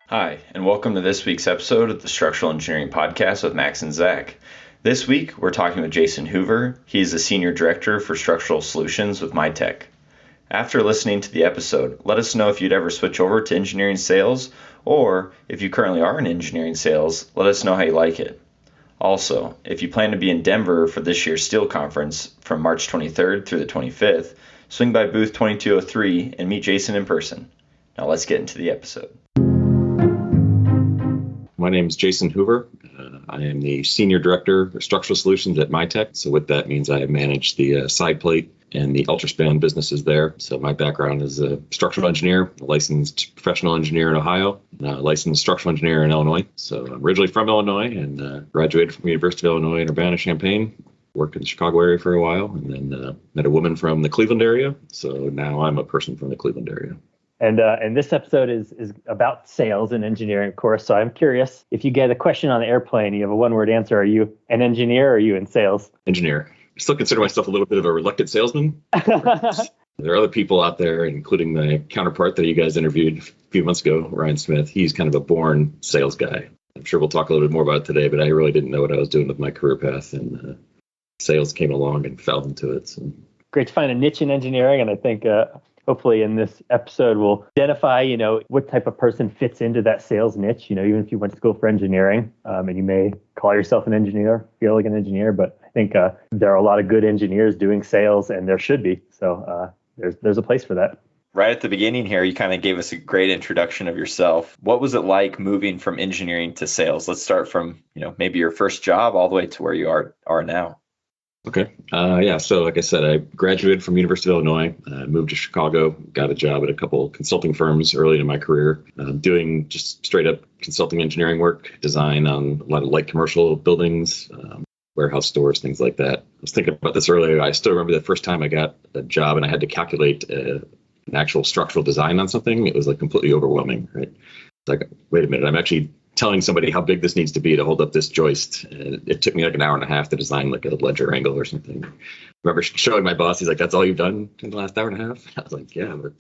Hi, and welcome to this week's episode of the Structural Engineering Podcast with Max and Zach. This week, we're talking with Jason Hoover. He's the Senior Director for Structural Solutions with MITEK. After listening to the episode, let us know if you'd ever switch over to engineering sales, or if you currently are in engineering sales, let us know how you like it. Also, if you plan to be in Denver for this year's Steel Conference from March 23rd through the 25th, swing by booth 2203 and meet Jason in person. Now let's get into the episode. My name is Jason Hoover. I am the Senior Director of Structural Solutions at MITEK. So what that means, I manage the side plate and the ultraspan businesses there. So my background is a structural engineer, a licensed professional engineer in Ohio, and a licensed structural engineer in Illinois. So I'm originally from Illinois and graduated from the University of Illinois in Urbana-Champaign. Worked in the Chicago area for a while, and then met a woman from the Cleveland area. So now I'm a person from the Cleveland area. And this episode is about sales and engineering, of course. So I'm curious, if you get a question on the airplane, you have a one-word answer. Are you an engineer or are you in sales? Engineer. I still consider myself a little bit of a reluctant salesman. There are other people out there, including my counterpart that you guys interviewed a few months ago, Ryan Smith. He's kind of a born sales guy. I'm sure we'll talk a little bit more about it today, but I really didn't know what I was doing with my career path, and sales came along and fell into it. So. Great to find a niche in engineering, and I think hopefully in this episode we'll identify, what type of person fits into that sales niche. Even if you went to school for engineering, and you may call yourself an engineer, feel like an engineer, but I think there are a lot of good engineers doing sales, and there should be. So there's a place for that. Right at the beginning here, you kind of gave us a great introduction of yourself. What was it like moving from engineering to sales? Let's start from, maybe your first job all the way to where you are now. Okay. So like I said, I graduated from University of Illinois, moved to Chicago, got a job at a couple consulting firms early in my career, doing just straight up consulting engineering work, design on a lot of light commercial buildings, warehouse stores, things like that. I was thinking about this earlier. I still remember the first time I got a job and I had to calculate an actual structural design on something. It was like completely overwhelming, right? It's like, wait a minute, I'm actually telling somebody how big this needs to be to hold up this joist. And it took me like an hour and a half to design like a ledger angle or something. I remember showing my boss, he's like, that's all you've done in the last hour and a half? I was like, yeah, but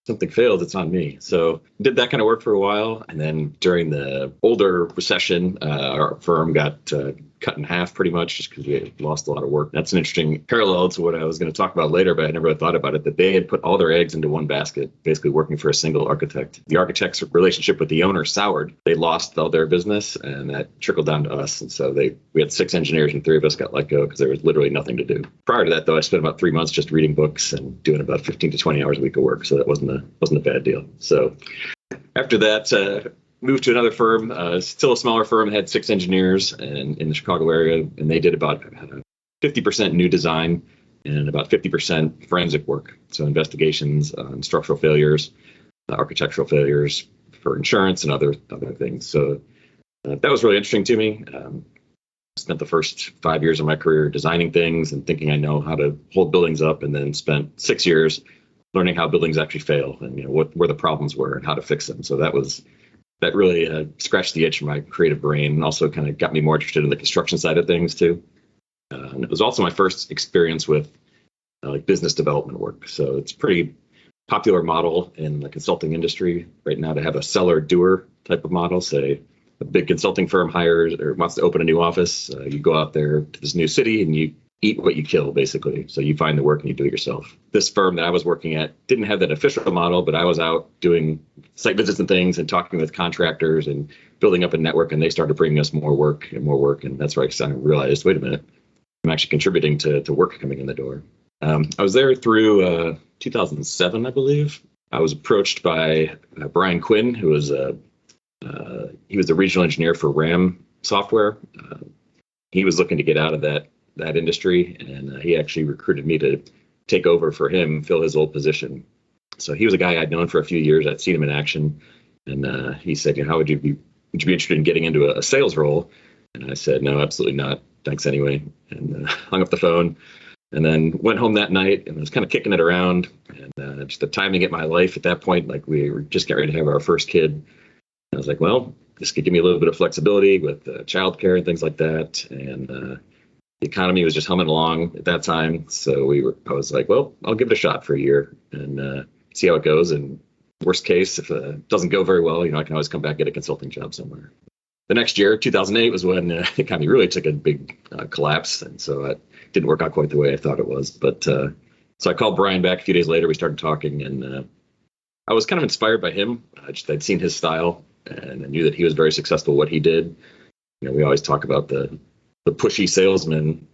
something fails, it's on me. So did that kind of work for a while. And then during the older recession, our firm got cut in half pretty much just because we had lost a lot of work. That's an interesting parallel to what I was going to talk about later, but I never really thought about it, that they had put all their eggs into one basket, basically working for a single architect. The architect's relationship with the owner soured. They lost all their business, and that trickled down to us. And so we had 6 engineers and 3 of us got let go because there was literally nothing to do. Prior to that, though, I spent about 3 months just reading books and doing about 15 to 20 hours a week of work. So that wasn't a bad deal. So after that, moved to another firm, still a smaller firm, had 6 engineers and in the Chicago area, and they did about 50% new design and about 50% forensic work. So investigations on structural failures, architectural failures for insurance and other things. So that was really interesting to me. Spent the first 5 years of my career designing things and thinking I know how to hold buildings up, and then spent 6 years learning how buildings actually fail and where the problems were and how to fix them. So that really scratched the itch of my creative brain, and also kind of got me more interested in the construction side of things too. And it was also my first experience with like business development work. So it's a pretty popular model in the consulting industry right now to have a seller-doer type of model. Say a big consulting firm hires or wants to open a new office. You go out there to this new city and you eat what you kill, basically. So you find the work and you do it yourself. This firm that I was working at didn't have that official model, but I was out doing site visits and things and talking with contractors and building up a network, and they started bringing us more work. And that's where I realized, wait a minute, I'm actually contributing to work coming in the door. I was there through 2007, I believe. I was approached by Brian Quinn, who was he was the regional engineer for RAM software. He was looking to get out of that industry, and he actually recruited me to take over for him, fill his old position. So he was a guy I'd known for a few years. I'd seen him in action, and he said, how would you be interested in getting into a sales role? And I said, no, absolutely not. Thanks anyway. And hung up the phone, and then went home that night and was kind of kicking it around. And just the timing at my life at that point, like we were just getting ready to have our first kid. I was like, well, this could give me a little bit of flexibility with childcare and things like that. And the economy was just humming along at that time. So I was like, well, I'll give it a shot for a year and see how it goes. And Worst case, if it doesn't go very well, I can always come back and get a consulting job somewhere. The next year, 2008, was when the economy really took a big collapse. And so it didn't work out quite the way I thought it was. But so I called Brian back a few days later. We started talking, and I was kind of inspired by him. I'd seen his style, and I knew that he was very successful at what he did. We always talk about the pushy salesman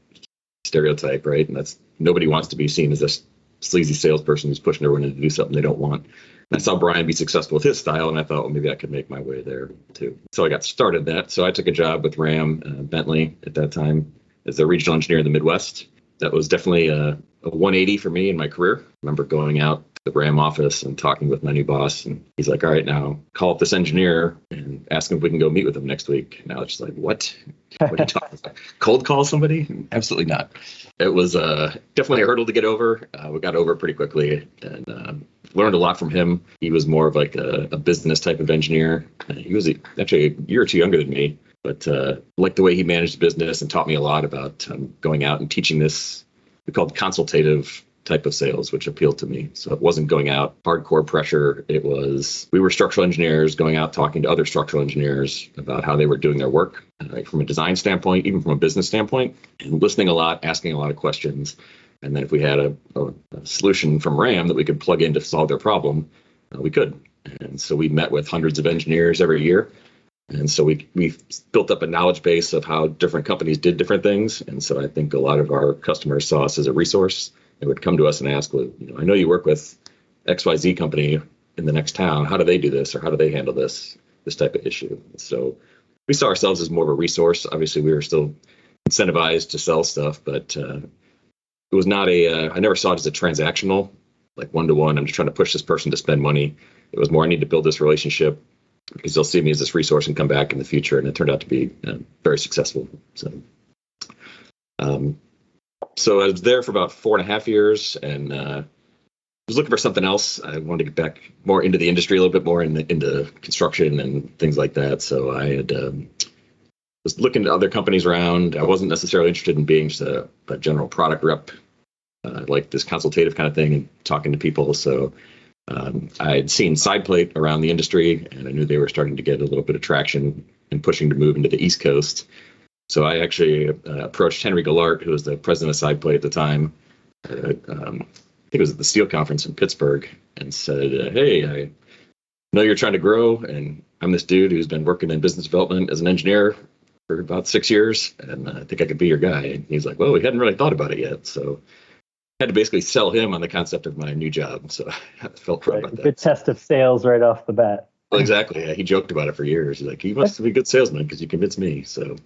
stereotype, right? And that's, nobody wants to be seen as this sleazy salesperson who's pushing everyone to do something they don't want. And I saw Brian be successful with his style, and I thought, well, maybe I could make my way there too. So I got started that. So I took a job with Ram Bentley at that time as a regional engineer in the Midwest. That was definitely a 180 for me in my career. I remember going out to the Ram office and talking with my new boss, and he's like, all right, now call up this engineer and ask him if we can go meet with him next week. Now it's just like, what? What are you talking about? Cold call somebody? Absolutely not. It was definitely a hurdle to get over. We got over it pretty quickly, and learned a lot from him. He was more of like a business type of engineer. He was actually a year or two younger than me, but liked the way he managed the business and taught me a lot about going out and teaching this, we called consultative type of sales, which appealed to me. So it wasn't going out hardcore pressure. It was, we were structural engineers going out talking to other structural engineers about how they were doing their work, right, from a design standpoint, even from a business standpoint, and listening a lot, asking a lot of questions. And then if we had a solution from RAM that we could plug in to solve their problem, we could. And so we met with hundreds of engineers every year. And so we built up a knowledge base of how different companies did different things. And so I think a lot of our customers saw us as a resource. They would come to us and ask, well, I know you work with XYZ company in the next town. How do they do this? Or how do they handle this type of issue? So we saw ourselves as more of a resource. Obviously, we were still incentivized to sell stuff, but it was not I never saw it as a transactional, like one-to-one. I'm just trying to push this person to spend money. It was more, I need to build this relationship because they'll see me as this resource and come back in the future. And it turned out to be very successful. So I was there for about 4.5 years, and was looking for something else. I wanted to get back more into the industry, a little bit more into construction and things like that. So I had was looking to other companies around. I wasn't necessarily interested in being just a general product rep, like this consultative kind of thing and talking to people. So I had seen SidePlate around the industry, and I knew they were starting to get a little bit of traction and pushing to move into the East Coast. So I actually approached Henry Gallart, who was the president of SidePlate at the time. I think it was at the Steel Conference in Pittsburgh, and said, hey, I know you're trying to grow, and I'm this dude who's been working in business development as an engineer for about 6 years, and I think I could be your guy. And he's like, well, we hadn't really thought about it yet. So I had to basically sell him on the concept of my new job. So I felt proud about that. Good test of sales right off the bat. Well, exactly. Yeah, he joked about it for years. He's like, you must be a good salesman because you convinced me. So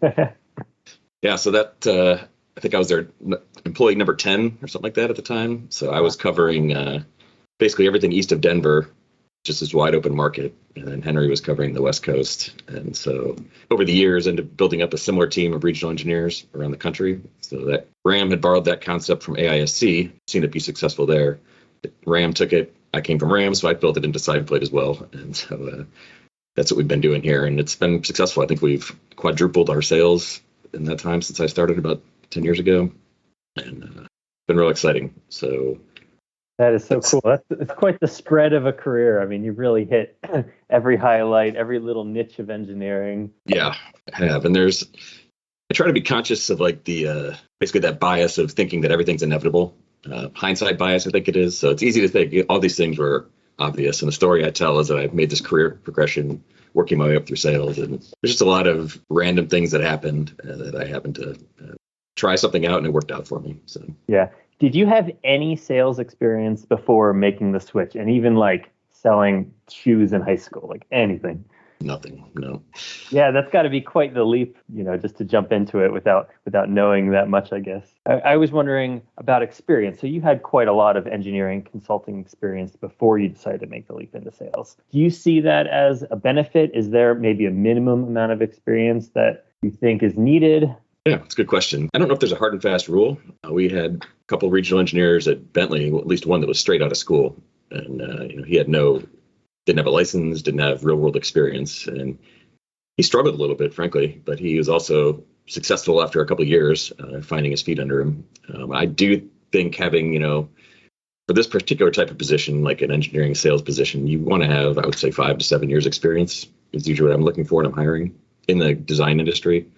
yeah, so that I think I was their employee number 10 or something like that at the time. So I was covering basically everything east of Denver, just this wide open market. And then Henry was covering the West Coast. And so over the years, ended up building up a similar team of regional engineers around the country. So that RAM had borrowed that concept from AISC, seen it be successful there. RAM took it. I came from RAM, so I built it into SidePlate as well. And so that's what we've been doing here. And it's been successful. I think we've quadrupled our sales in that time since I started about 10 years ago. And it's been real exciting. So that is so cool. It's quite the spread of a career. I mean, you've really hit every highlight, every little niche of engineering. Yeah, I have. And I try to be conscious of like the basically that bias of thinking that everything's inevitable. Hindsight bias, I think it is. So it's easy to think all these things were obvious. And the story I tell is that I've made this career progression working my way up through sales. And there's just a lot of random things that happened that I happened to try something out, and it worked out for me. So yeah. Did you have any sales experience before making the switch, and even like selling shoes in high school, like anything? Nothing, no. Yeah, that's got to be quite the leap, just to jump into it without knowing that much, I guess. I was wondering about experience. So you had quite a lot of engineering consulting experience before you decided to make the leap into sales. Do you see that as a benefit? Is there maybe a minimum amount of experience that you think is needed? Yeah, it's a good question. I don't know if there's a hard and fast rule. We had a couple of regional engineers at Bentley, well, at least one that was straight out of school. And he didn't have a license, didn't have real world experience. And he struggled a little bit, frankly, but he was also successful after a couple of years, finding his feet under him. I do think having, for this particular type of position, like an engineering sales position, you want to have, I would say, 5 to 7 years experience is usually what I'm looking for when I'm hiring in the design industry.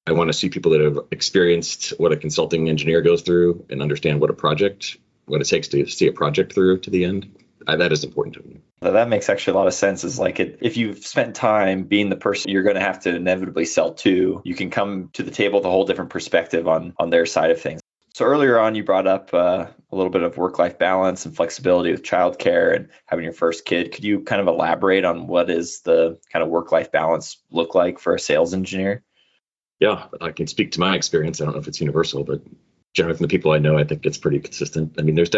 I want to see people that have experienced what a consulting engineer goes through and understand what it takes to see a project through to the end. That is important to me. That makes actually a lot of sense. Is like if you've spent time being the person you're going to have to inevitably sell to, you can come to the table with a whole different perspective on their side of things. So earlier on, you brought up a little bit of work-life balance and flexibility with childcare and having your first kid. Could you kind of elaborate on what is the kind of work-life balance look like for a sales engineer? Yeah, I can speak to my experience. I don't know if it's universal, but generally from the people I know, I think it's pretty consistent. I mean, there's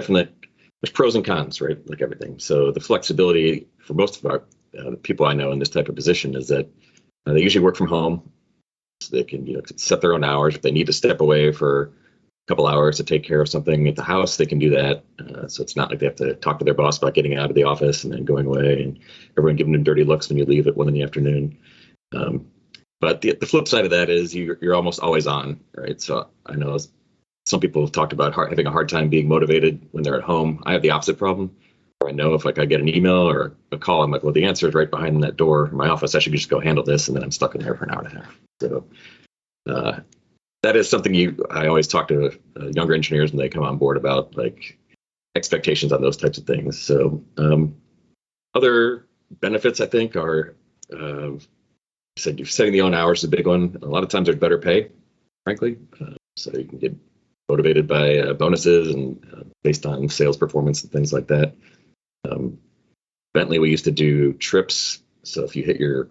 pros and cons, right? Like everything. So the flexibility for most of the people I know in this type of position is that they usually work from home. So they can set their own hours. If they need to step away for a couple hours to take care of something at the house, they can do that. So it's not like they have to talk to their boss about getting out of the office and then going away and everyone giving them dirty looks when you leave at 1 PM. But the flip side of that is you're almost always on, right? So I know some people have talked about having a hard time being motivated when they're at home. I have the opposite problem. I know if I get an email or a call, I'm like, well, the answer is right behind that door in my office. I should just go handle this, and then I'm stuck in there for an hour and a half. So that is something I always talk to younger engineers when they come on board about, like expectations on those types of things. So other benefits I think are setting the own hours is a big one. A lot of times there's better pay, frankly. So you can get motivated by bonuses and based on sales performance and things like that. Bentley, we used to do trips. So if you hit your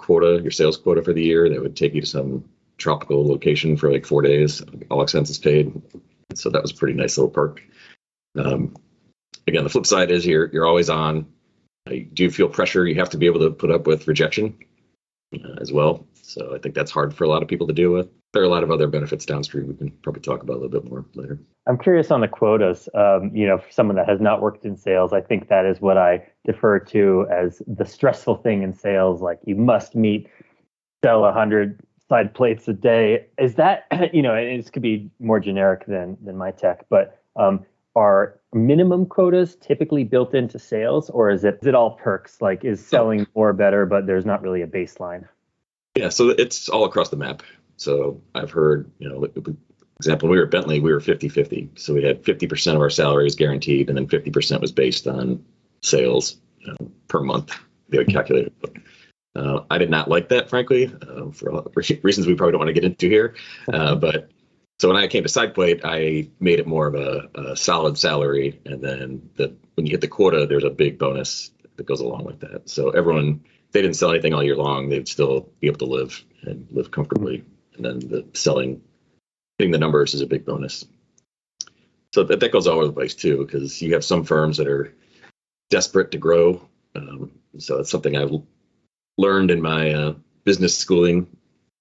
sales quota for the year, they would take you to some tropical location for like 4 days, all expenses paid. So that was a pretty nice little perk. Again, the flip side is you're always on. You do feel pressure. You have to be able to put up with rejection as well. So I think that's hard for a lot of people to deal with. There are a lot of other benefits downstream we can probably talk about a little bit more later. I'm curious on the quotas. For someone that has not worked in sales, I think that is what I defer to as the stressful thing in sales. Like you must sell 100 side plates a day. Is that, and this could be more generic than MITEK, but are minimum quotas typically built into sales, or is it all perks? Like is selling more better, but there's not really a baseline? Yeah, so it's all across the map. So I've heard, for example, when we were at Bentley, we were 50-50. So we had 50% of our salaries guaranteed, and then 50% was based on sales per month. They would calculate it. I did not like that, frankly, for reasons we probably don't want to get into here. But so when I came to SidePlate, I made it more of a solid salary. And then when you hit the quota, there's a big bonus that goes along with that. So everyone, if they didn't sell anything all year long, they'd still be able to live comfortably. And then hitting the numbers is a big bonus. So that goes all over the place too, because you have some firms that are desperate to grow. So it's something I've learned in my business schooling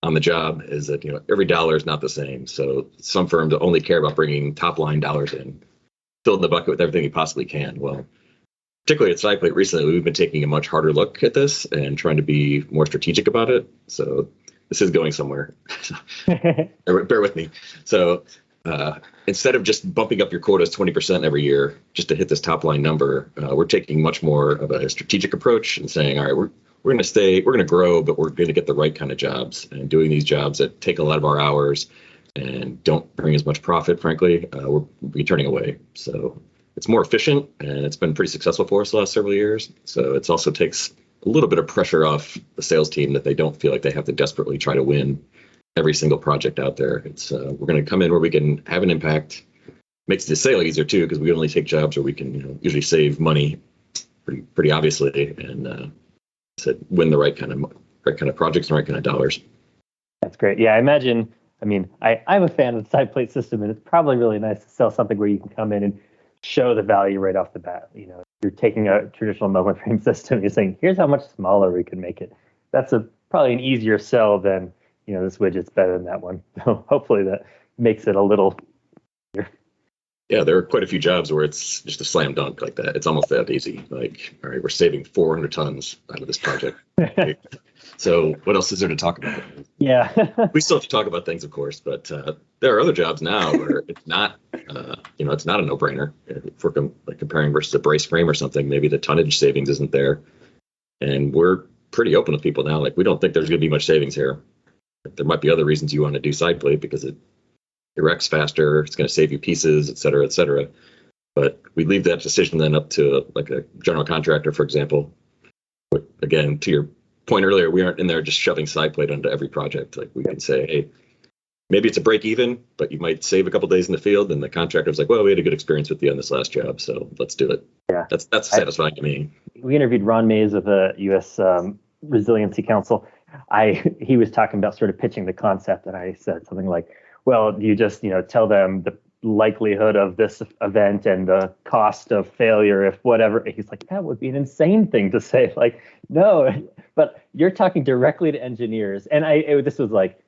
on the job is that every dollar is not the same. So some firms only care about bringing top line dollars in, filling the bucket with everything you possibly can. Well, particularly at SidePlate recently, we've been taking a much harder look at this and trying to be more strategic about it. So this is going somewhere. Bear with me. So instead of just bumping up your quotas 20% every year just to hit this top line number, we're taking much more of a strategic approach and saying, all right, we're going to grow, but we're going to get the right kind of jobs, and doing these jobs that take a lot of our hours and don't bring as much profit, frankly, we'll be turning away. So it's more efficient, and it's been pretty successful for us the last several years. So it also takes a little bit of pressure off the sales team that they don't feel like they have to desperately try to win every single project out there. It's we're going to come in where we can have an impact. Makes the sale easier too, because we only take jobs where we can usually save money pretty obviously, and win the right kind of projects and right kind of dollars. That's great. Yeah, I imagine. I mean, I'm a fan of the side plate system, and it's probably really nice to sell something where you can come in and show the value right off the bat. You're taking a traditional moment frame system. You're saying, here's how much smaller we can make it. That's probably an easier sell than, this widget's better than that one. So hopefully that makes it a little easier. Yeah, there are quite a few jobs where it's just a slam dunk like that. It's almost that easy. Like, all right, we're saving 400 tons out of this project. Right? So what else is there to talk about? Yeah. We still have to talk about things, of course, but there are other jobs now where it's not, it's not a no-brainer. if we're comparing versus a brace frame or something, maybe the tonnage savings isn't there. And we're pretty open with people now. Like, we don't think there's going to be much savings here. There might be other reasons you want to do side plate because it erects faster, it's going to save you pieces, et cetera, et cetera. But we leave that decision then up to like a general contractor, for example. But again, to your point earlier, we aren't in there just shoving side plate onto every project. Like, we can say, hey, maybe it's a break even, but you might save a couple days in the field. And the contractor's like, well, we had a good experience with you on this last job, so let's do it. Yeah, that's satisfying to me. We interviewed Ron Mays of the U.S. Resiliency Council. He was talking about sort of pitching the concept, and I said something like, well, you just tell them the likelihood of this event and the cost of failure if whatever. He's like, that would be an insane thing to say. Like, no, but you're talking directly to engineers, and this was like,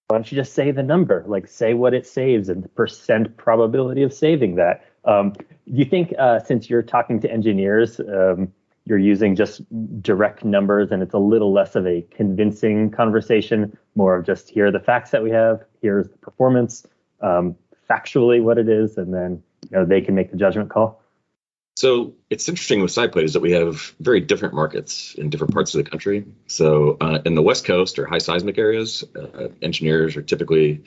why don't you just say the number? Like, say what it saves and the percent probability of saving that. Do you think since you're talking to engineers, you're using just direct numbers and it's a little less of a convincing conversation, more of just here are the facts that we have, here's the performance, factually what it is, and then they can make the judgment call? So it's interesting with side plate is that we have very different markets in different parts of the country. So in the West Coast or high seismic areas, engineers are typically a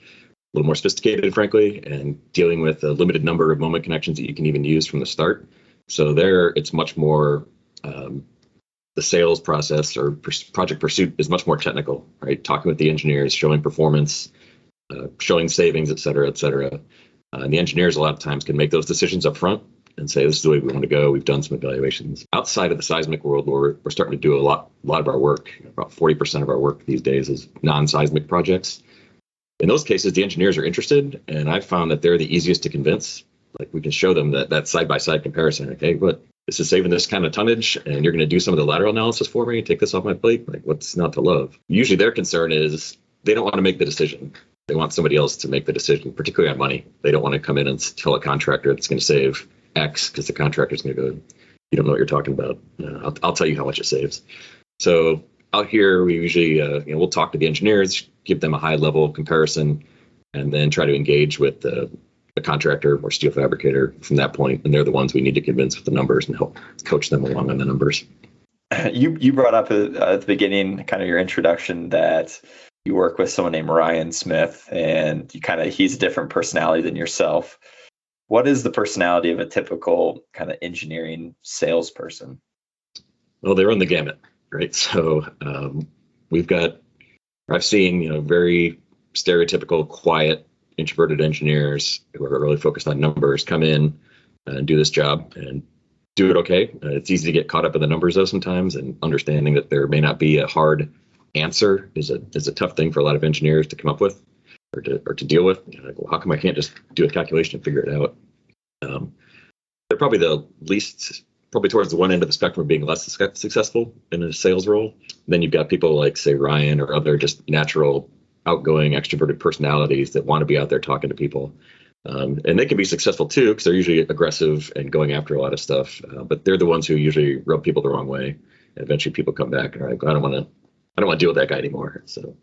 little more sophisticated, frankly, and dealing with a limited number of moment connections that you can even use from the start. So there, it's much more, the sales process or project pursuit is much more technical, right? Talking with the engineers, showing performance, showing savings, et cetera, et cetera. And the engineers a lot of times can make those decisions up front and say, this is the way we want to go. We've done some evaluations. Outside of the seismic world, where we're starting to do a lot of our work, about 40% of our work these days is non-seismic projects. In those cases, the engineers are interested, and I've found that they're the easiest to convince. Like, we can show them that side-by-side comparison. Okay, but this is saving this kind of tonnage, and you're going to do some of the lateral analysis for me, take this off my plate. Like, what's not to love? Usually their concern is they don't want to make the decision. They want somebody else to make the decision, particularly on money. They don't want to come in and tell a contractor it's going to save X because the contractor's going to go, you don't know what you're talking about. I'll tell you how much it saves. So out here, we usually, we'll talk to the engineers, give them a high level comparison, and then try to engage with the contractor or steel fabricator from that point. And they're the ones we need to convince with the numbers and help coach them along on the numbers. You brought up at the beginning, kind of your introduction, that you work with someone named Ryan Smith, and he's a different personality than yourself. What is the personality of a typical kind of engineering salesperson? Well, they run the gamut, right? So I've seen, very stereotypical, quiet, introverted engineers who are really focused on numbers come in and do this job and do it okay. It's easy to get caught up in the numbers though sometimes, and understanding that there may not be a hard answer is a tough thing for a lot of engineers to come up with or to deal with. Like, well, how come I can't just do a calculation and figure it out? They're probably probably towards the one end of the spectrum of being less successful in a sales role. Then you've got people like, say, Ryan or other just natural, outgoing, extroverted personalities that want to be out there talking to people. And they can be successful too, because they're usually aggressive and going after a lot of stuff. But they're the ones who usually rub people the wrong way. And eventually people come back and are like, I don't want to deal with that guy anymore. So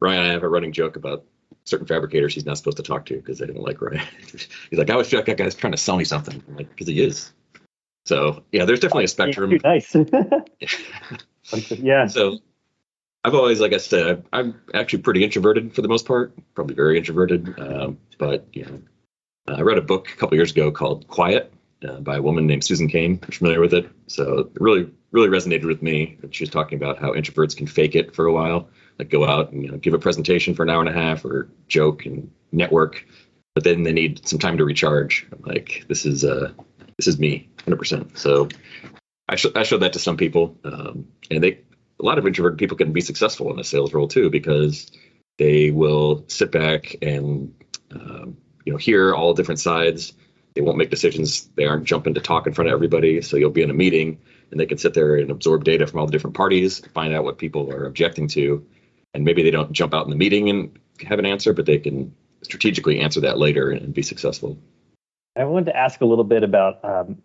Ryan and I have a running joke about certain fabricators he's not supposed to talk to because they didn't like Ryan. He's like, I always feel like that guy's trying to sell me something. I'm like, because he is. So yeah, there's definitely a spectrum. Nice. Yeah. So I've always, like I said, I'm actually pretty introverted for the most part, probably very introverted. But I read a book a couple years ago called Quiet by a woman named Susan Cain. You're familiar with it? So it really resonated with me. She was talking about how introverts can fake it for a while, like go out and give a presentation for an hour and a half or joke and network, but then they need some time to recharge. I'm like, this is me, 100%. So I showed that to some people, and a lot of introverted people can be successful in a sales role too, because they will sit back and hear all different sides. They won't make decisions. They aren't jumping to talk in front of everybody. So you'll be in a meeting and they can sit there and absorb data from all the different parties, find out what people are objecting to. And maybe they don't jump out in the meeting and have an answer, but they can strategically answer that later and be successful. I wanted to ask a little bit about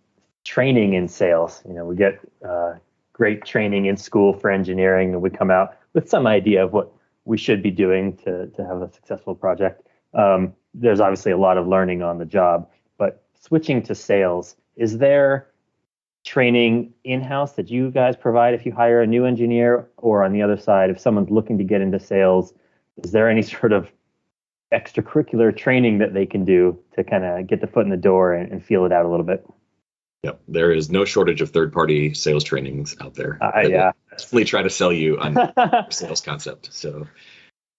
training in sales. We get great training in school for engineering, and we come out with some idea of what we should be doing to have a successful project. There's obviously a lot of learning on the job. But switching to sales, is there training in-house that you guys provide if you hire a new engineer? Or on the other side, if someone's looking to get into sales, is there any sort of extracurricular training that they can do to kind of get the foot in the door and feel it out a little bit? Yep, there is no shortage of third-party sales trainings out there. Yeah. Definitely try to sell you on the sales concept. So,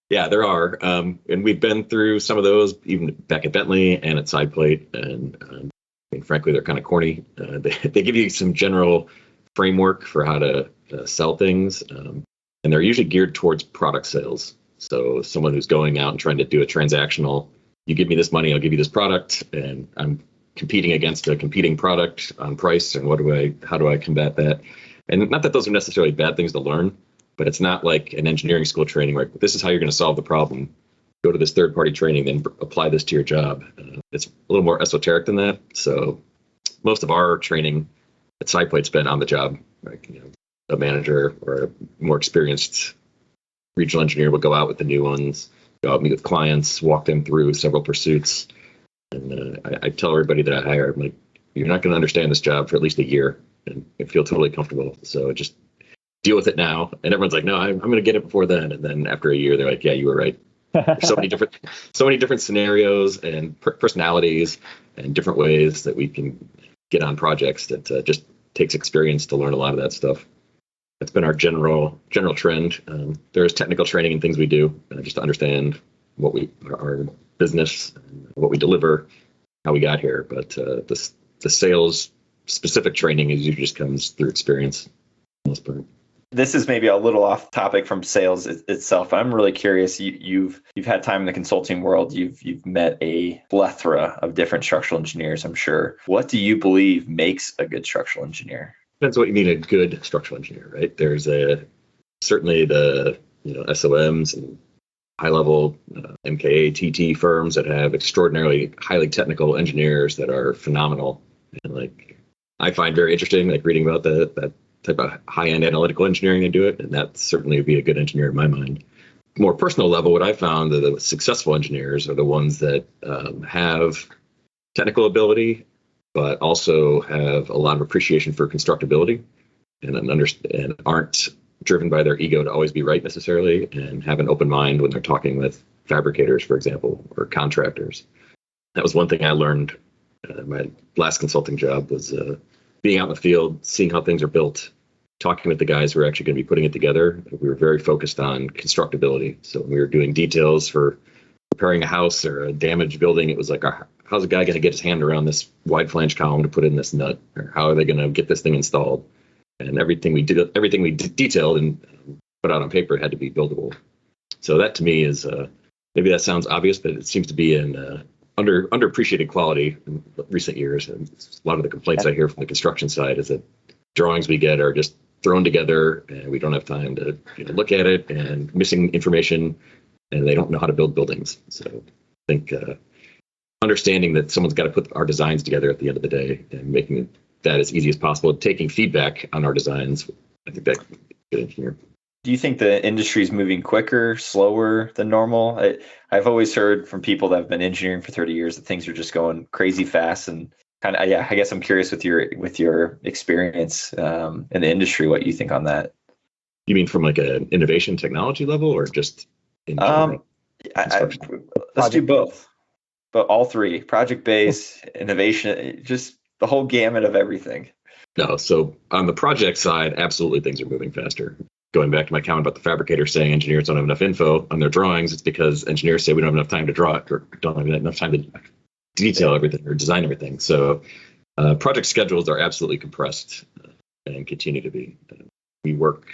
yeah, there are, and we've been through some of those, even back at Bentley and at SidePlate. And I mean, frankly, they're kind of corny. They give you some general framework for how to sell things, and they're usually geared towards product sales. So, someone who's going out and trying to do a transactional, you give me this money, I'll give you this product, and I'm competing against a competing product on price, and how do I combat that? And not that those are necessarily bad things to learn, but it's not like an engineering school training where this is how you're going to solve the problem. Go to this third-party training, then apply this to your job. It's a little more esoteric than that. So most of our training at SidePlate's been on the job. Like, a manager or a more experienced regional engineer will go out with the new ones, go out, meet with clients, walk them through several pursuits. And I tell everybody that I hire, I'm like, you're not going to understand this job for at least a year and feel totally comfortable. So just deal with it now. And everyone's like, no, I'm going to get it before then. And then after a year, they're like, yeah, you were right. There's so many different scenarios and personalities and different ways that we can get on projects that just takes experience to learn a lot of that stuff. That's been our general trend. There's technical training and things we do just to understand our business, what we deliver, how we got here. But the sales specific training usually just comes through experience for the most part. This is maybe a little off topic from sales itself. I'm really curious. You've had time in the consulting world. You've met a plethora of different structural engineers, I'm sure. What do you believe makes a good structural engineer? Depends what you mean a good structural engineer, right? There's certainly the SOMs and high-level MKA, TT firms that have extraordinarily highly technical engineers that are phenomenal. And I find very interesting, reading about that type of high-end analytical engineering they do it, and that certainly would be a good engineer in my mind. More personal level, what I found are the successful engineers are the ones that have technical ability, but also have a lot of appreciation for constructability and aren't driven by their ego to always be right necessarily, and have an open mind when they're talking with fabricators, for example, or contractors. That was one thing I learned. My last consulting job was being out in the field, seeing how things are built, talking with the guys who are actually going to be putting it together. We were very focused on constructability. So when we were doing details for repairing a house or a damaged building, it was like, how's a guy going to get his hand around this wide flange column to put in this nut? Or how are they going to get this thing installed? And everything we detailed and put out on paper had to be buildable. So that to me is, maybe that sounds obvious, but it seems to be an underappreciated quality in recent years. And a lot of the complaints I hear from the construction side is that drawings we get are just thrown together and we don't have time to look at it, and missing information, and they don't know how to build buildings. So I think understanding that someone's got to put our designs together at the end of the day and making that as easy as possible, taking feedback on our designs, I think that's a good engineer. Do you think the industry is moving quicker, slower than normal? I've always heard from people that have been engineering for 30 years that things are just going crazy fast. And kind of, I guess I'm curious with your experience in the industry, what you think on that. You mean from an innovation technology level, or just in general? Let's do both, but all three: project-based, innovation, just the whole gamut of everything. No, so on the project side, absolutely things are moving faster. Going back to my comment about the fabricator saying engineers don't have enough info on their drawings, it's because engineers say we don't have enough time to draw it, or don't have enough time to detail everything or design everything. So project schedules are absolutely compressed and continue to be. We work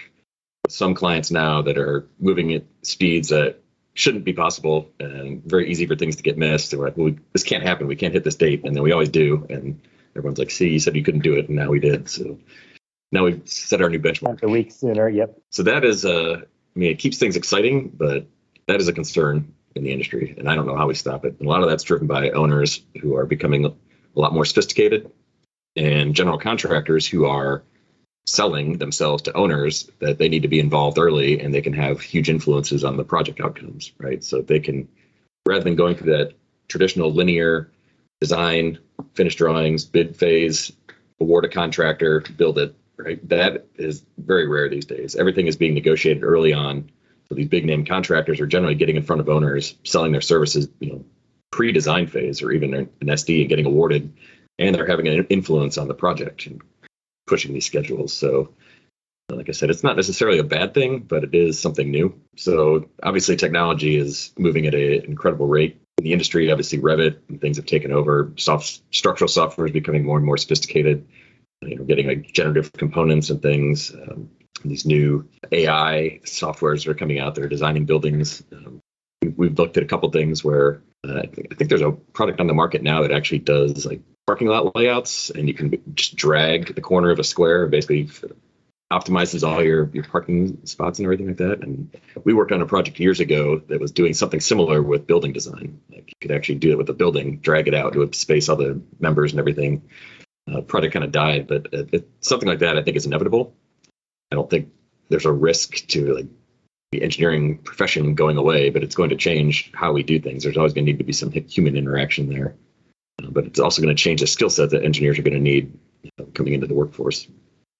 with some clients now that are moving at speeds that shouldn't be possible, and very easy for things to get missed. And we're like, well, this can't happen. We can't hit this date. And then we always do. And everyone's like, see, you said you couldn't do it, and now we did. So now we've set our new benchmark. A week sooner, yep. So that is, it keeps things exciting, but that is a concern in the industry, and I don't know how we stop it. And a lot of that's driven by owners who are becoming a lot more sophisticated, and general contractors who are selling themselves to owners that they need to be involved early, and they can have huge influences on the project outcomes, right? So they can, rather than going through that traditional linear design, finish drawings, bid phase, award a contractor, build it, right? That is very rare these days. Everything is being negotiated early on. So these big name contractors are generally getting in front of owners, selling their services, pre-design phase or even an SD and getting awarded, and they're having an influence on the project and pushing these schedules. So like I said, it's not necessarily a bad thing, but it is something new. So obviously technology is moving at an incredible rate. In the industry, obviously Revit and things have taken over. Structural software is becoming more and more sophisticated. Getting like generative components and things. These new AI softwares that are coming out that are designing buildings. We've looked at a couple things where I think there's a product on the market now that actually does like parking lot layouts, and you can just drag the corner of a square, basically optimizes all your parking spots and everything like that. And we worked on a project years ago that was doing something similar with building design. Like you could actually do it with a building, drag it out, do it, space all the members and everything. Product kind of died, but something like that I think is inevitable. I don't think there's a risk to like the engineering profession going away, but it's going to change how we do things. There's always going to need to be some human interaction there, but it's also going to change the skill set that engineers are going to need coming into the workforce.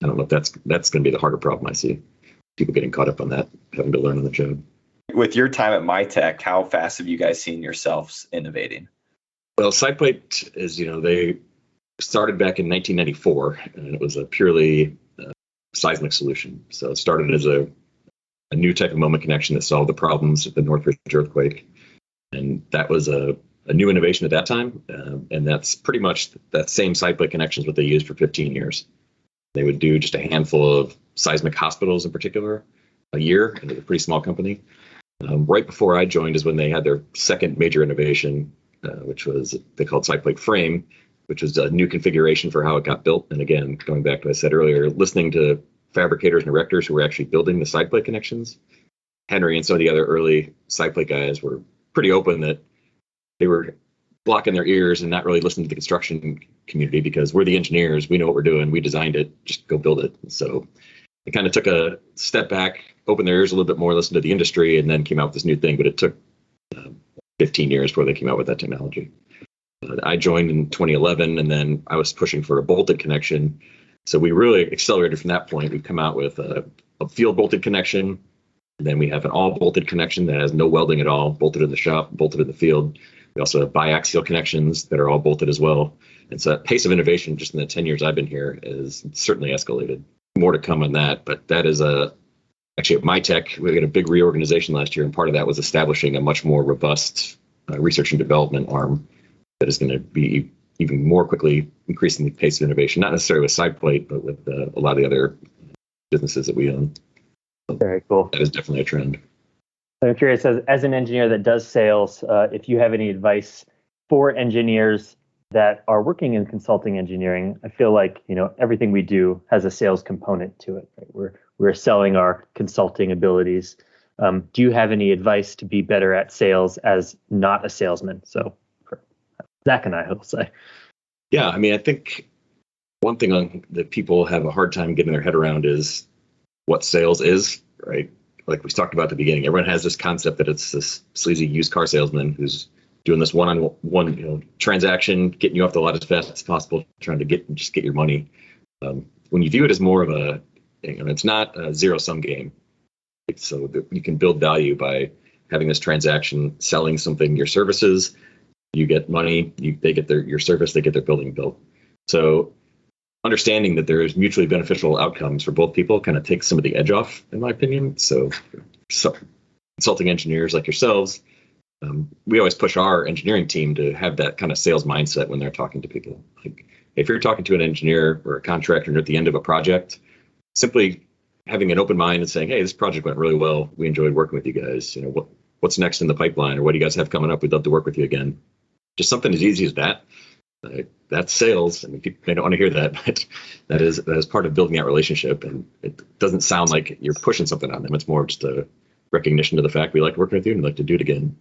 I don't know if that's going to be the harder problem I see. People getting caught up on that, having to learn on the job. With your time at MITEK, how fast have you guys seen yourselves innovating? Well, SidePlate is, they started back in 1994, and it was a purely seismic solution. So it started as a new type of moment connection that solved the problems of the Northridge earthquake. And that was a new innovation at that time. And that's pretty much that same SidePlate connection is what they used for 15 years. They would do just a handful of seismic hospitals in particular a year, and it was a pretty small company. Right before I joined is when they had their second major innovation, which was they called SidePlate Frame, which was a new configuration for how it got built. And again, going back to what I said earlier, listening to fabricators and erectors who were actually building the SidePlate connections, Henry and some of the other early SidePlate guys were pretty open that they were blocking their ears and not really listening to the construction community because we're the engineers, we know what we're doing, we designed it, just go build it. So they kind of took a step back, opened their ears a little bit more, listened to the industry, and then came out with this new thing. But it took 15 years before they came out with that technology. I joined in 2011, and then I was pushing for a bolted connection. So we really accelerated from that point. We've come out with a field bolted connection. And then we have an all bolted connection that has no welding at all, bolted in the shop, bolted in the field. We also have biaxial connections that are all bolted as well. And so that pace of innovation just in the 10 years I've been here is certainly escalated. More to come on that, but that is actually at MITEK, we had a big reorganization last year, and part of that was establishing a much more robust research and development arm that is going to be even more quickly increasing the pace of innovation, not necessarily with SidePlate, but with a lot of the other businesses that we own. Very cool. That is definitely a trend. I'm curious, as an engineer that does sales, if you have any advice for engineers that are working in consulting engineering. I feel like, everything we do has a sales component to it. Right? We're selling our consulting abilities. Do you have any advice to be better at sales as not a salesman? So Zach and I will say. Yeah, I think one thing that people have a hard time getting their head around is what sales is, right? Like we talked about at the beginning, everyone has this concept that it's this sleazy used car salesman who's doing this one-on-one transaction, getting you off the lot as fast as possible, trying to get your money. When you view it as more of it's not a zero-sum game. So that you can build value by having this transaction, selling something, your services, you get money, they get your service, they get their building built. So understanding that there's mutually beneficial outcomes for both people kind of takes some of the edge off, in my opinion. So consulting engineers like yourselves, we always push our engineering team to have that kind of sales mindset when they're talking to people. Like if you're talking to an engineer or a contractor and at the end of a project, simply having an open mind and saying, hey, this project went really well. We enjoyed working with you guys. What's next in the pipeline, or what do you guys have coming up? We'd love to work with you again. Just something as easy as that. That's sales. People may don't want to hear that, but that is part of building that relationship. And it doesn't sound like you're pushing something on them. It's more just a recognition of the fact we like working with you and we'd like to do it again.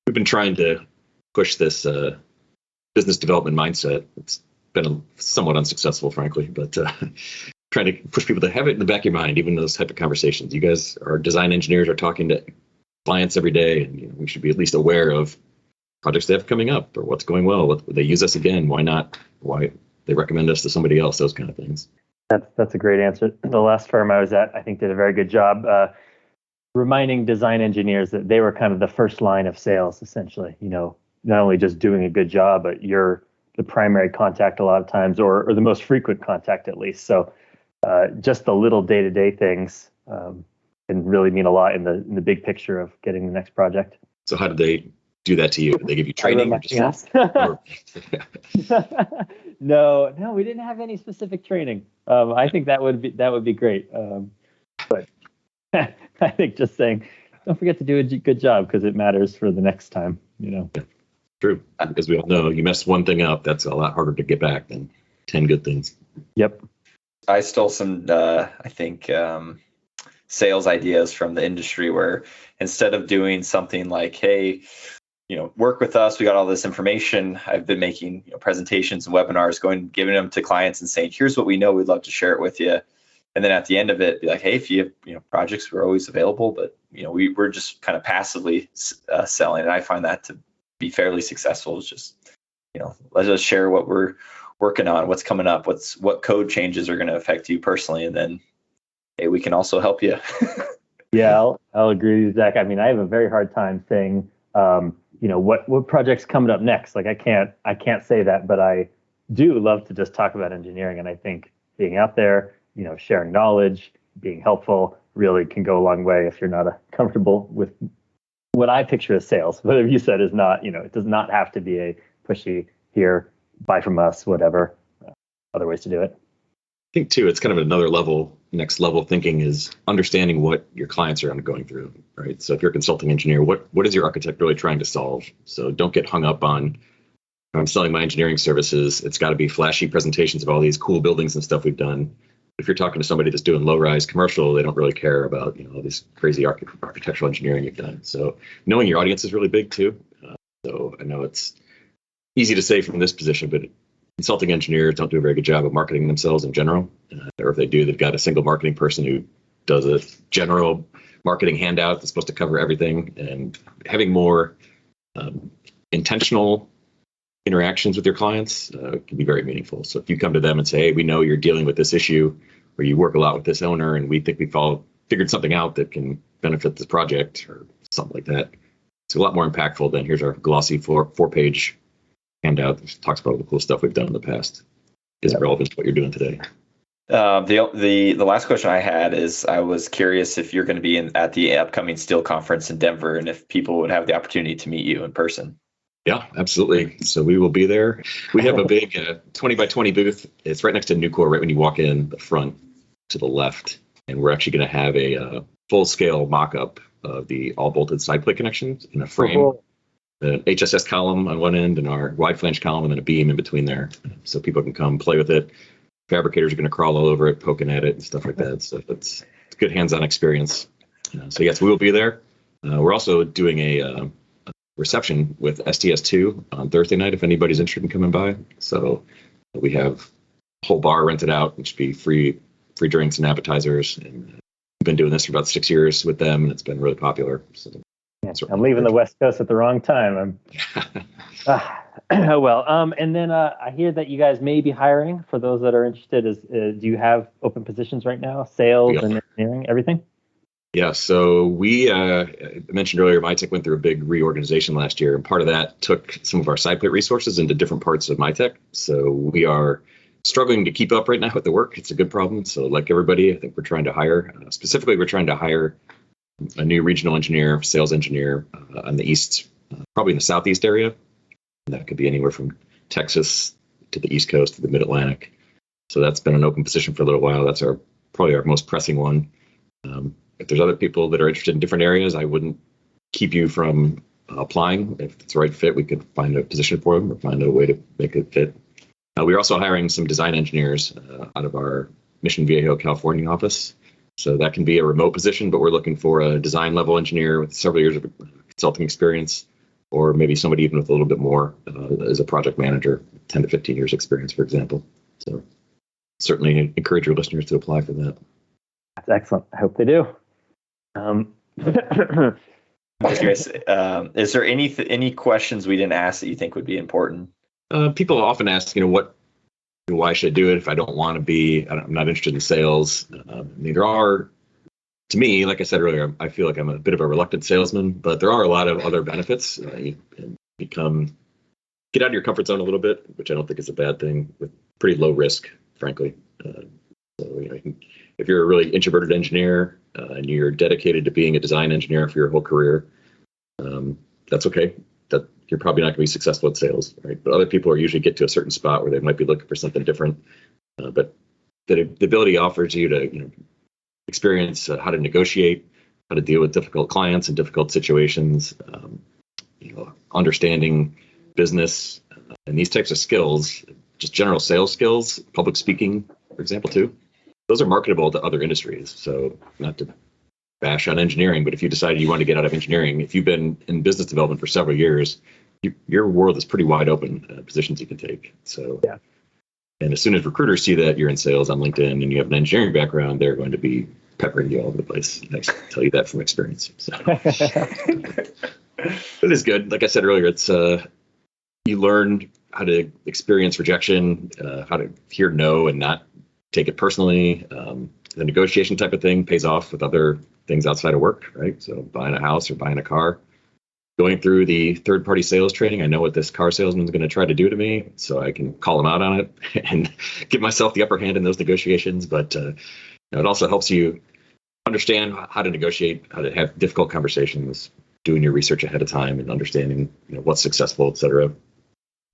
We've been trying to push this business development mindset. It's been somewhat unsuccessful, frankly, but trying to push people to have it in the back of your mind, even those type of conversations. You guys are design engineers, are talking to clients every day, and we should be at least aware of projects they have coming up, or what's going well. Would they use us again? Why not? Why they recommend us to somebody else? Those kind of things. That's a great answer. The last firm I was at, I think, did a very good job reminding design engineers that they were kind of the first line of sales, essentially. Not only just doing a good job, but you're the primary contact a lot of times, or the most frequent contact at least. So just the little day-to-day things can really mean a lot in the big picture of getting the next project. So how did they do that to you? Did they give you training? No, we didn't have any specific training. I think that would be great. But I think just saying, don't forget to do a good job because it matters for the next time. Yeah, true. As we all know, you mess one thing up, that's a lot harder to get back than 10 good things. Yep. I stole some, I think, sales ideas from the industry where instead of doing something like, hey, work with us, we got all this information. I've been making presentations and webinars, giving them to clients and saying, here's what we know, we'd love to share it with you. And then at the end of it, be like, hey, if you have projects, we're always available, but we're just kind of passively selling. And I find that to be fairly successful. It's just, let's just share what we're working on, what's coming up, what code changes are going to affect you personally, and then hey, we can also help you. Yeah, I'll agree with Zach. I mean, I have a very hard time saying, what project's coming up next. Like I can't say that, but I do love to just talk about engineering, and I think being out there, sharing knowledge, being helpful, really can go a long way if you're not comfortable with what I picture as sales. Whatever you said is not, it does not have to be a pushy here, buy from us, whatever. Other ways to do it. I think too, it's kind of another level, next level thinking is understanding what your clients are going through, right? So if you're a consulting engineer, what is your architect really trying to solve? So don't get hung up on, I'm selling my engineering services. It's got to be flashy presentations of all these cool buildings and stuff we've done. If you're talking to somebody that's doing low-rise commercial, they don't really care about all this crazy architectural engineering you've done. So knowing your audience is really big too. So I know it's easy to say from this position, but consulting engineers don't do a very good job of marketing themselves in general. Or if they do, they've got a single marketing person who does a general marketing handout that's supposed to cover everything. And having more intentional interactions with your clients can be very meaningful. So if you come to them and say, hey, we know you're dealing with this issue, or you work a lot with this owner, and we think we've all figured something out that can benefit this project, or something like that, it's a lot more impactful than here's our glossy four-page handout that talks about all the cool stuff we've done in the past. Isn't relevant to what you're doing today. The last question I had is I was curious if you're going to be at the upcoming Steel Conference in Denver, and if people would have the opportunity to meet you in person. Yeah, absolutely. So we will be there. We have a big 20 by 20 booth. It's right next to Nucor, right when you walk in the front to the left. And we're actually going to have a full-scale mock-up of the all-bolted side plate connections in a frame. Oh, cool. An HSS column on one end and our wide flange column, and then a beam in between there. So people can come play with it. Fabricators are going to crawl all over it, poking at it and stuff like that. So it's a good hands-on experience. So yes, we will be there. We're also doing a reception with STS2 on Thursday night if anybody's interested in coming by. So we have a whole bar rented out, which should be free drinks and appetizers. And we've been doing this for about 6 years with them, and it's been really popular. So I'm leaving the West Coast at the wrong time. Oh well. And then I hear that you guys may be hiring. For those that are interested, do you have open positions right now? Sales and engineering, everything? Yeah. So we mentioned earlier, MITEK went through a big reorganization last year, and part of that took some of our side plate resources into different parts of MITEK. So we are struggling to keep up right now with the work. It's a good problem. So like everybody, I think we're trying to hire. Specifically, we're trying to hire a new regional engineer, sales engineer on the east, probably in the southeast area. And that could be anywhere from Texas to the East Coast to the Mid-Atlantic. So that's been an open position for a little while. That's probably our most pressing one. If there's other people that are interested in different areas, I wouldn't keep you from applying. If it's the right fit, we could find a position for them or find a way to make it fit. We're also hiring some design engineers out of our Mission Viejo, California office. So that can be a remote position, but we're looking for a design level engineer with several years of consulting experience, or maybe somebody even with a little bit more as a project manager, 10 to 15 years experience, for example. So certainly encourage your listeners to apply for that. That's excellent. I hope they do. I'm curious, is there any questions we didn't ask that you think would be important? People often ask, why should I do it if I don't want to be? I'm not interested in sales. There are, to me, like I said earlier, I feel like I'm a bit of a reluctant salesman, but there are a lot of other benefits. You get out of your comfort zone a little bit, which I don't think is a bad thing, with pretty low risk, frankly. If you're a really introverted engineer and you're dedicated to being a design engineer for your whole career, that's okay. That you're probably not going to be successful at sales, right? But other people are usually get to a certain spot where they might be looking for something different. But the ability offers you to, experience how to negotiate, how to deal with difficult clients and difficult situations, understanding business, and these types of skills, just general sales skills, public speaking, for example, too. Those are marketable to other industries. So not to bash on engineering, but if you decided you want to get out of engineering, if you've been in business development for several years, your world is pretty wide open, positions you can take. So, yeah. And as soon as recruiters see that you're in sales on LinkedIn and you have an engineering background, they're going to be peppering you all over the place. I tell you that from experience. So. It is good. Like I said earlier, it's you learn how to experience rejection, how to hear no and not take it personally. The negotiation type of thing pays off with other things outside of work, right? So buying a house or buying a car. Going through the third-party sales training, I know what this car salesman is going to try to do to me, so I can call him out on it and give myself the upper hand in those negotiations. But it also helps you understand how to negotiate, how to have difficult conversations, doing your research ahead of time, and understanding what's successful, et cetera.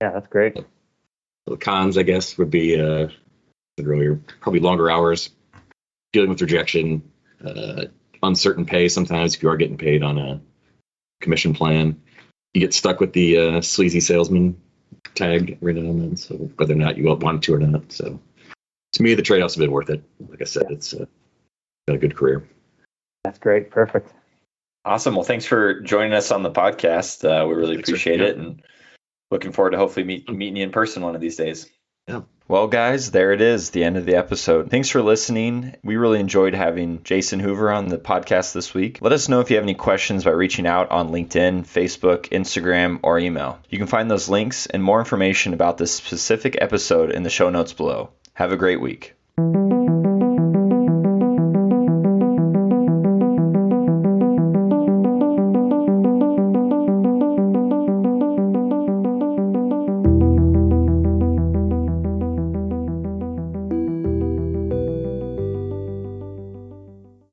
Yeah, that's great. So the cons, I guess, would be earlier, probably longer hours, dealing with rejection, uncertain pay sometimes if you are getting paid on a commission plan. You get stuck with the sleazy salesman tag every now and then, so whether or not you want to or not. So to me, the trade-offs have been worth it. Like I said, It's been a good career. That's great. Perfect. Awesome. Well, thanks for joining us on the podcast. We really appreciate it, and looking forward to hopefully meeting you in person one of these days. Yeah. Well, guys, there it is, the end of the episode. Thanks for listening. We really enjoyed having Jason Hoover on the podcast this week. Let us know if you have any questions by reaching out on LinkedIn, Facebook, Instagram, or email. You can find those links and more information about this specific episode in the show notes below. Have a great week.